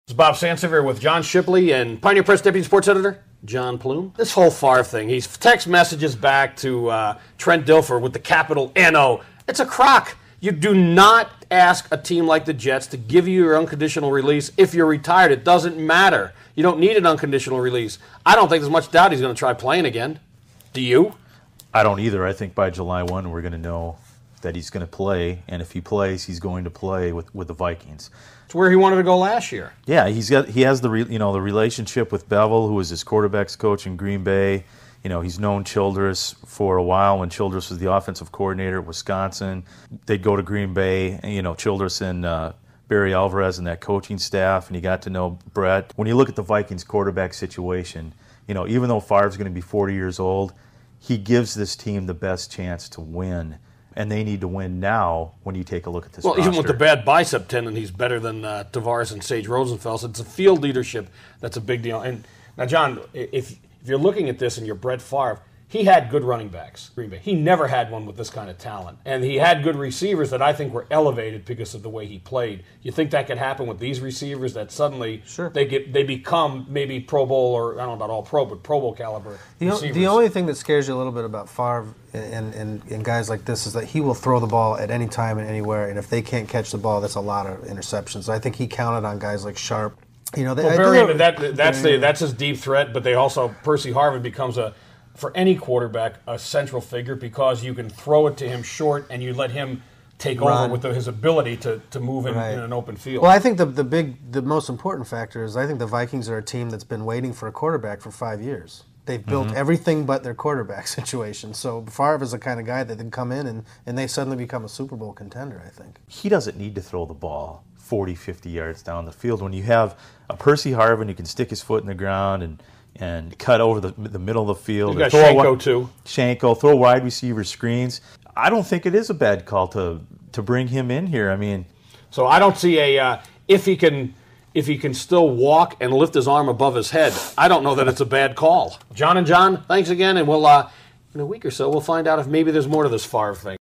This is Bob Sansevere with John Shipley and Pioneer Press Deputy Sports Editor John Plume. This whole Favre thing, he's text messages back to Trent Dilfer with the capital N-O. It's a crock. You do not ask a team like the Jets to give you your unconditional release if you're retired. It doesn't matter. You don't need an unconditional release. I don't think there's much doubt he's going to try playing again. Do you? I don't either. I think by July 1 we're going to know that he's going to play, and if he plays, he's going to play with the Vikings. It's where he wanted to go last year. Yeah, he has the relationship with Bevel, who was his quarterbacks coach in Green Bay. He's known Childress for a while when Childress was the offensive coordinator at Wisconsin. They'd go to Green Bay, Childress and Barry Alvarez and that coaching staff, and he got to know Brett. When you look at the Vikings quarterback situation, even though Favre's going to be 40 years old, he gives this team the best chance to win. And they need to win now when you take a look at this roster. Even with the bad bicep tendon, he's better than Tavares and Sage Rosenfels. It's a field leadership that's a big deal. And now, John, if you're looking at this and you're Brett Favre, he had good running backs, Green Bay. He never had one with this kind of talent. And he had good receivers that I think were elevated because of the way he played. You think that could happen with these receivers, that suddenly they become maybe Pro Bowl, or I don't know about all pro, but Pro Bowl caliber receivers? The only thing that scares you a little bit about Favre and guys like this is that he will throw the ball at any time and anywhere, and if they can't catch the ball, that's a lot of interceptions. So I think he counted on guys like Sharp. That's his deep threat, but they also, Percy Harvin becomes for any quarterback, a central figure, because you can throw it to him short and you let him take over with his ability to move in an open field. Well, I think the most important factor is I think the Vikings are a team that's been waiting for a quarterback for 5 years. They've built everything but their quarterback situation. So Favre is the kind of guy that can come in and they suddenly become a Super Bowl contender, I think. He doesn't need to throw the ball 40, 50 yards down the field. When you have a Percy Harvin who can stick his foot in the ground and cut over the middle of the field. You got Shanko, too. Shanko, throw wide receiver screens. I don't think it is a bad call to bring him in here. I mean, so I don't see if he can still walk and lift his arm above his head, I don't know that it's a bad call. John and John, thanks again, and we'll in a week or so we'll find out if maybe there's more to this Favre thing.